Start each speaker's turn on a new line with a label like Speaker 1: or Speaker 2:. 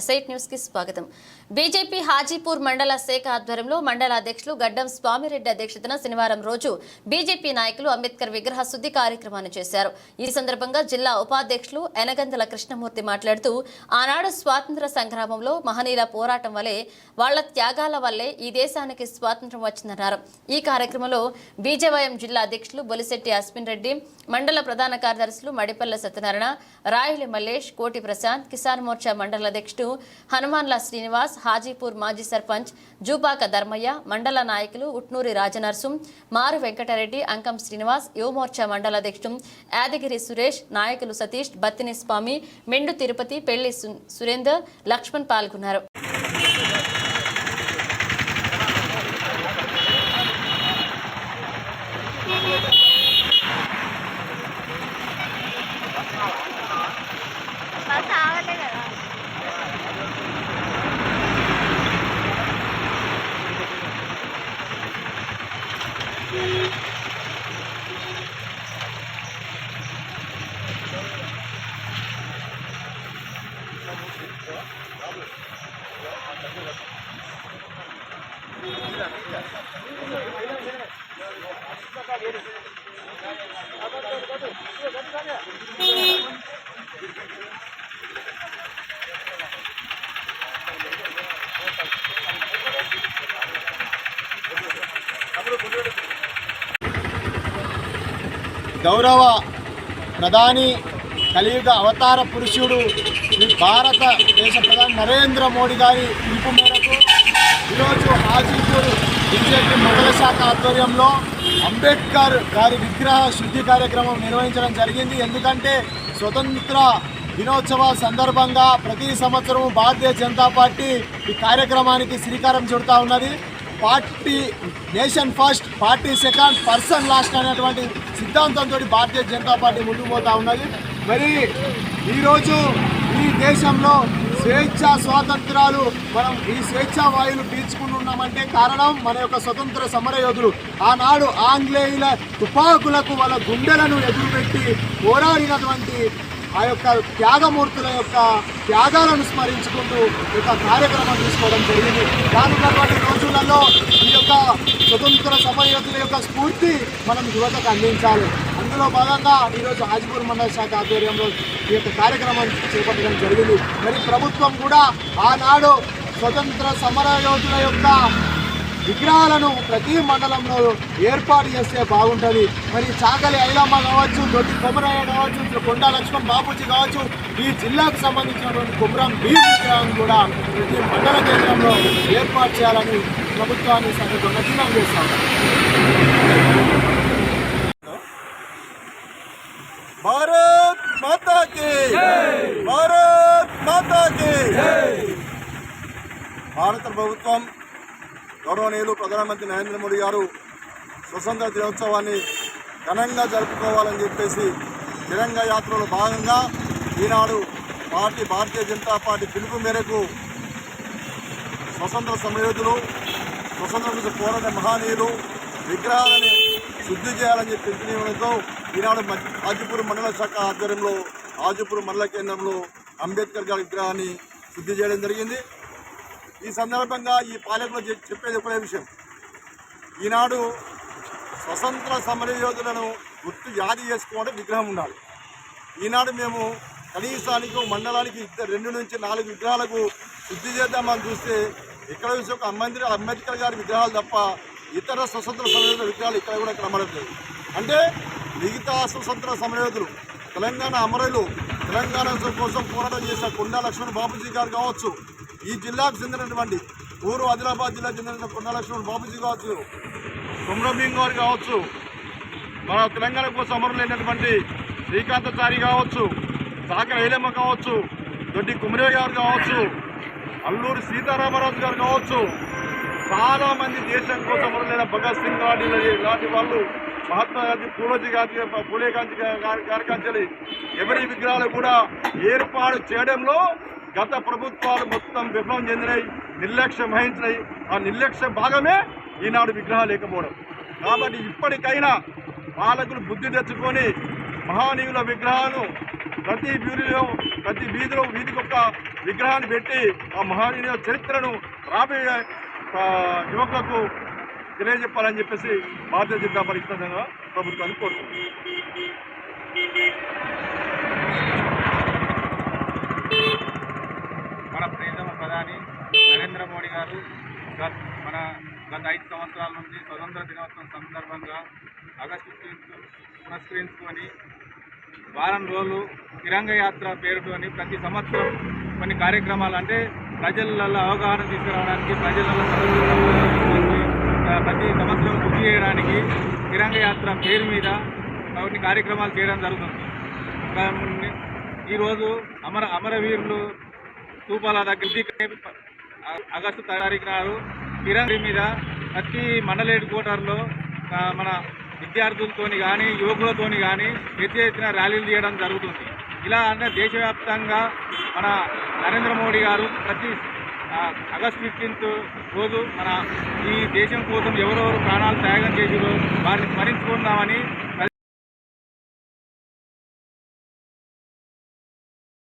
Speaker 1: ఎస్ఐట్ news కి స్వాగతం. BJP Hajipur మండల శాఖ ఆధ్వర్యంలో మండల అధ్యక్షులు గడ్డం స్వామిరెడ్డి అధ్యక్షతన శనివారం రోజు బీజేపీ నాయకులు అంబేద్కర్ విగ్రహ శుద్ధి కార్యక్రమాన్ని చేశారు. ఈ సందర్భంగా జిల్లా ఉపాధ్యక్షులు ఎనగందల కృష్ణమూర్తి మాట్లాడుతూ, ఆనాడు స్వాతంత్ర సంగ్రామంలో మహనీయుల పోరాటం వల్లే, వాళ్ల త్యాగాల వల్లే ఈ దేశానికి స్వాతంత్ర్యం వచ్చిందన్నారు. ఈ కార్యక్రమంలో బీజేవైఎం జిల్లా అధ్యక్షులు బొలిశెట్టి అశ్విన్ రెడ్డి, మండల ప్రధాన కార్యదర్శులు మడిపల్ల సత్యనారాయణ, రాయలి మల్లేష్, కోటి ప్రశాంత్, కిసాన్ మోర్చా మండల అధ్యక్షుడు హనుమాన్ల శ్రీనివాస్, హాజీపూర్ మాజీ సర్పంచ్ జూపాక ధర్మయ్య, మండల నాయకులు ఉట్నూరి రాజనర్సుం, మారు వెంకటరెడ్డి, అంకం శ్రీనివాస్, యువమోర్చా మండల అధ్యక్షుడు యాదగిరి సురేష్, నాయకులు సతీష్, బత్తిని స్వామి, మెండు తిరుపతి, పెళ్లి సురేందర్, లక్ష్మణ్ పాల్గొన్నారు.
Speaker 2: గౌరవ ప్రధాని కలియుగ అవతార పురుషుడు శ్రీ భారతదేశ ప్రధాని నరేంద్ర మోడీ గారి పిలుపు మేరకు ఈరోజు హాజీపూర్ బీజేపీ మండల శాఖ ఆధ్వర్యంలో అంబేద్కర్ గారి విగ్రహ శుద్ధి కార్యక్రమం నిర్వహించడం జరిగింది. ఎందుకంటే స్వతంత్ర దినోత్సవ సందర్భంగా ప్రతి సంవత్సరం భారతీయ జనతా పార్టీ ఈ కార్యక్రమానికి శ్రీకారం చుడుతూ ఉన్నది. Party nation first, party second, person last అనేటువంటి సిద్ధాంతంతో భారతీయ జనతా పార్టీ ముందుకు పోతూ ఉన్నది. మరి ఈరోజు ఈ దేశంలో స్వేచ్ఛా స్వాతంత్రాలు మనం ఈ స్వేచ్ఛా వాయువులు పీల్చుకుంటున్నామంటే కారణం మన యొక్క స్వతంత్ర సమరయోధులు. ఆనాడు ఆంగ్లేయుల తుపాకులకు వాళ్ళ గుండెలను ఎదురుపెట్టి పోరాడినటువంటి ఆ యొక్క త్యాగమూర్తుల యొక్క త్యాగాలను స్మరించుకుంటూ ఈ యొక్క కార్యక్రమం తీసుకోవడం జరిగింది. రానున్నటువంటి రోజులలో ఈ యొక్క స్వతంత్ర సమరయోధుల యొక్క స్ఫూర్తి మనం యువతకు అందించాలి. అందులో భాగంగా ఈరోజు హాజీపూర్ మండల శాఖ ఆధ్వర్యంలో ఈ యొక్క కార్యక్రమం చేపట్టడం జరిగింది. మరి ప్రభుత్వం కూడా ఆనాడు స్వతంత్ర సమరయోధుల యొక్క విగ్రహాలను ప్రతి మండలంలో ఏర్పాటు చేస్తే బాగుంటుంది. మరి చాకలి ఐలమ్మ కావచ్చు, దొడ్డి కొమరయ్య కావచ్చు, కొండా లక్ష్మణ్ బాపూజీ కావచ్చు, ఈ జిల్లాకు సంబంధించినటువంటి కొమరం భీమ్ విగ్రహాన్ని కూడా ప్రతి మండల కేంద్రంలో ఏర్పాటు చేయాలని ప్రభుత్వాన్ని సందర్భంగా డిమాండ్ చేస్తాం. భారత్ మాతా కీ జై, భారత్ మాతా కీ జై. భారత ప్రభుత్వం గౌరవనీయులు ప్రధానమంత్రి నరేంద్ర మోడీ గారు స్వతంత్ర దినోత్సవాన్ని ఘనంగా జరుపుకోవాలని చెప్పేసి తిరంగ యాత్రలో భాగంగా ఈనాడు భారతీయ జనతా పార్టీ పిలుపు మేరకు స్వతంత్ర సమరయోధులు, స్వతంత్రం కోసం పోరాడే మహనీయులు విగ్రహాలను శుద్ధి చేయాలని చెప్పి పిలుపునివ్వడంతో ఈనాడు హాజీపూర్ మండల శాఖ ఆధ్వర్యంలో హాజీపూర్ మండల కేంద్రంలో అంబేద్కర్ గారి విగ్రహాన్ని శుద్ధి చేయడం జరిగింది. ఈ సందర్భంగా ఈ పాలకులు చెప్పేది ఒకటే విషయం, ఈనాడు స్వతంత్ర సమరయోధులను గుర్తు యాది చేసుకోవడం విగ్రహం ఉండాలి. ఈనాడు మేము కనీసానికి మండలానికి 2 నుంచి 4 విగ్రహాలకు శుద్ధి చేద్దామని చూస్తే ఇక్కడ చూసి ఒక అంబేద్కర్ గారి విగ్రహాలు తప్ప ఇతర స్వతంత్ర సమరయోధుల విగ్రహాలు ఇక్కడ కూడా కనబడలేదు. అంటే మిగతా స్వతంత్ర సమరయోధులు, తెలంగాణ అమరులు, తెలంగాణ కోసం పోరాటం చేసిన కొండా లక్ష్మణ్ బాపూజీ గారు కావచ్చు, ఈ జిల్లాకు చెందినటువంటి పూర్వ ఆదిలాబాద్ జిల్లాకు చెందిన కొండా లక్ష్మణ్ బాపూజీ కావచ్చు, కొమరం భీమ్ గారు కావచ్చు, మన తెలంగాణ కోసం అమరులైనటువంటి శ్రీకాంతాచారి కావచ్చు, చాకలి ఐలమ్మ కావచ్చు, దొడ్డి కుమరయ్య గారు కావచ్చు, అల్లూరి సీతారామరాజు గారు కావచ్చు, చాలామంది దేశం కోసం అమరులైన భగత్ సింగ్ లాంటి వాళ్ళు, మహాత్మా గాంధీ, పూలే గారి కాంచెలి ఎవరి విగ్రహాలు కూడా ఏర్పాటు చేయడంలో గత ప్రభుత్వాలు మొత్తం విఫలం చెందినాయి, నిర్లక్ష్యం వహించినాయి. ఆ నిర్లక్ష్య భాగమే ఈనాడు విగ్రహాలు లేకపోవడం. కాబట్టి ఇప్పటికైనా పాలకులు బుద్ధి తెచ్చుకొని మహానీయుల విగ్రహాలను ప్రతి బ్యూరీలో
Speaker 3: ప్రతి వీధికి ఒక విగ్రహాన్ని పెట్టి ఆ మహనీయుల చరిత్రను రాబోయే యువకులకు తెలియజెప్పాలని చెప్పేసి భారతీయ జనతా పార్టీ సంఘంగా ప్రభుత్వాన్ని కోరుతుంది.
Speaker 4: మన ప్రియతమ ప్రధాని నరేంద్ర మోడీ గారు మన గత 5 సంవత్సరాల నుండి స్వతంత్ర దినోత్సవం సందర్భంగా ఆగస్టు 15 పురస్కరించుకొని వారం రోజులు తిరంగ యాత్ర పేరుతోని ప్రతి సంవత్సరం కొన్ని కార్యక్రమాలు అంటే ప్రజలలో అవగాహన తీసుకురావడానికి ప్రజలలో ప్రతి సంవత్సరం గుర్తు చేయడానికి తిరంగ యాత్ర పేరు మీద కొన్ని కార్యక్రమాలు చేయడం జరుగుతుంది. ఈరోజు అమరవీరులు స్థూపాల దగ్గర ఆగస్టు 10 తారీఖు నాడు తిరంగ మీద ప్రతి మండల హెడ్ క్వార్టర్లో మన విద్యార్థులతోని కానీ యువకులతోని కానీ పెద్ద ఎత్తున ర్యాలీలు చేయడం జరుగుతుంది. ఇలా అంటే దేశవ్యాప్తంగా మన నరేంద్ర మోడీ గారు ప్రతి ఆగస్టు 15 రోజు మన ఈ దేశం కోసం ఎవరెవరు ప్రాణాలు త్యాగం చేసిరో వారిని స్మరించుకుందామని